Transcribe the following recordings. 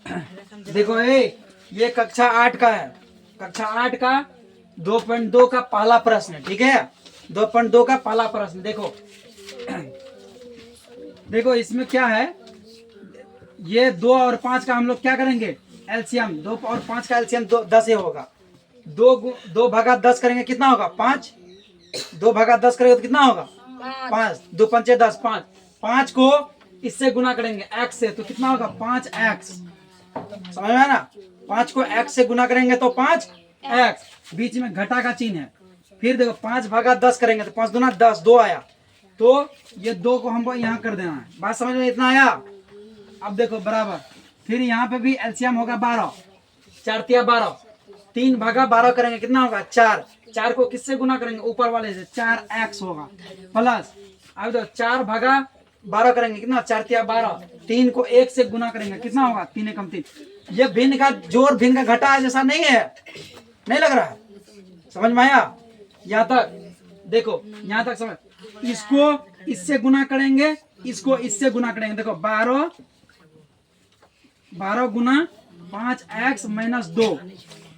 देखो ये कक्षा 8 का है, कक्षा 8 का 2.2 का पहला प्रश्न है, ठीक है। 2.2 का पहला प्रश्न देखो। देखो इसमें क्या है, ये 2 और 5 का हम लोग क्या करेंगे, एलसीएम। 2 और 5 का एलसीएम 10 ही होगा। 2 भागा 10 करेंगे कितना होगा, 5। 2 भागा 10 करेंगे तो कितना होगा, 5। 2 पंचे 10, 5। 5 को इससे गुना करेंगे x से तो कितना होगा, 5x। समझ में आया ना, 5 को x से गुना करेंगे तो 5x, बीच में घटा का चिन्ह है। फिर देखो 5 भागा 10 करेंगे तो 5 दूना 10, 2 आया, तो ये 2 को हमको यहाँ कर देना है। बात समझ में इतना आया। अब देखो बराबर, फिर यहाँ पे भी एलसीएम होगा 12, 4 तिया 12। 3 भागा 12 करेंगे कितना होगा, 4। 4 को किससे गुना करेंगे, ऊपर वाले से, 4x होगा प्लस। अब देखो 4 भागा 12 करेंगे कितना, 4 तिया 12। 3 को 1 से गुना करेंगे कितना होगा, 3 एकम 3। ये भिन्न का जोड़ भिन्न का घटा जैसा नहीं है, नहीं लग रहा है। समझ में आया यहाँ तक। देखो यहाँ तक समझ, इसको इससे गुना करेंगे, इसको इससे गुना करेंगे। देखो 12 गुना 5x माइनस 2,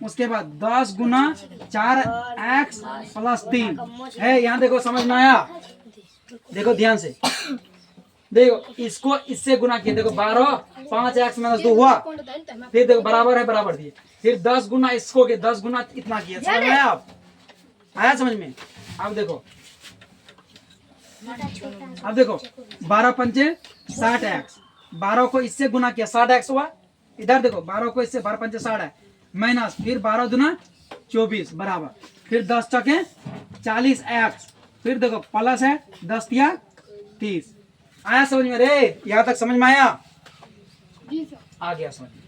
उसके बाद 10 गुना 4x प्लस 3 है। यहाँ देखो समझ में आया, देखो ध्यान से देखो, इसको इससे गुना किया। देखो 12 5x माइनस 2 हुआ, फिर देखो बराबर है, बराबर दिए। फिर 10 गुना इसको के 10 गुना इतना किया। समझ में आया, आप आया समझ में। अब देखो 12 पंचे 60x, 12 को इससे गुना किया 60x हुआ। इधर देखो 12 को इससे 12 पंचे 60 है, माइनस फिर 12 दुना 24 बराबर, फिर 10 चौके 40x, फिर देखो प्लस है 10 तिया 30। आया समझ में रे, यहाँ तक समझ में आया, आ गया समझ में।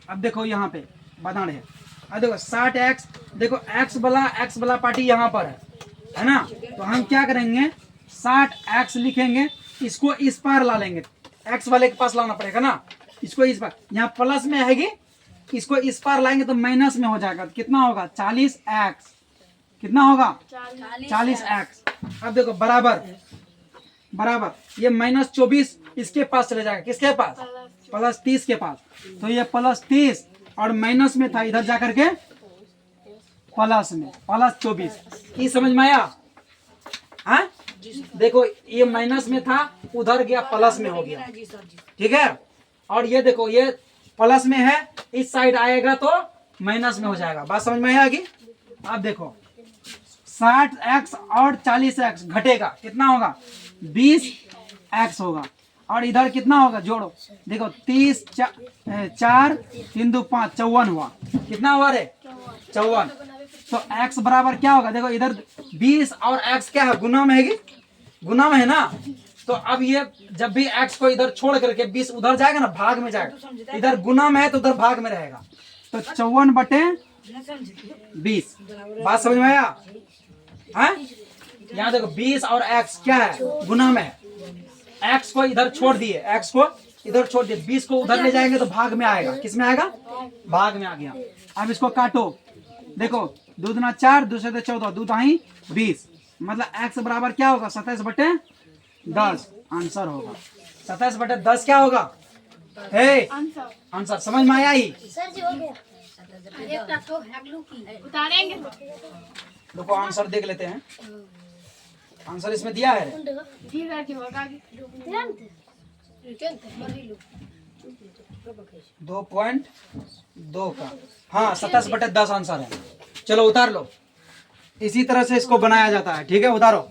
अब देखो यहाँ पे बताना है। अब देखो 60x, देखो x वाला पार्टी यहाँ पर है ना, तो हम क्या करेंगे, 60x लिखेंगे, इसको इस पार ला लेंगे, x वाले के पास लाना पड़ेगा ना, इसको इस पार। यहाँ प्लस में आएगी, इसको इस पार लाएंगे तो माइनस में हो जाएगा, कितना होगा 40x, कितना होगा 40x। अब देखो बराबर ये माइनस 24 इसके पास चले जाएगा, किसके पास, प्लस 30 के पास। तो ये प्लस 30 और माइनस में था, इधर जाकर के प्लस में, प्लस 24। ये समझ में आया। हाँ देखो ये माइनस में था, उधर गया प्लस में हो गया, ठीक है। और ये देखो ये प्लस में है, इस साइड आएगा तो माइनस में हो जाएगा। बात समझ में आएगी। अब देखो 60x और 40x घटेगा, कितना होगा 20x होगा, और इधर कितना होगा जोड़ो, देखो 30 4 3 2 5 54 हुआ, कितना हुआ रे 54। तो x बराबर क्या होगा, देखो इधर 20 और x क्या है, गुना में है, गुना में है ना। तो अब ये जब भी x को इधर छोड़ करके 20 उधर जाएगा ना, भाग में जाएगा, इधर गुना में है तो उधर भाग में रहेगा, तो 54/20। बात समझ में आया। हाँ यहाँ देखो 20 और x क्या है, गुना में है, x को इधर छोड़ दिए, x को इधर छोड़ दिए, 20 को उधर ले जाएंगे तो भाग में आएगा, किस में आएगा, भाग में आ गया। अब इसको काटो, देखो 2 दूना 4, 2 से 14, 2 दाही 20, मतलब x बराबर क्या होगा 27/10 आंसर होगा। 27/10 क्या होगा, है आंसर। समझ में आया ही। उतारेंगे देखो आंसर देख लेते हैं, आंसर इसमें दिया है 2.2 का, हाँ 27/10 आंसर है। चलो उतार लो, इसी तरह से इसको बनाया जाता है, ठीक है, उतारो।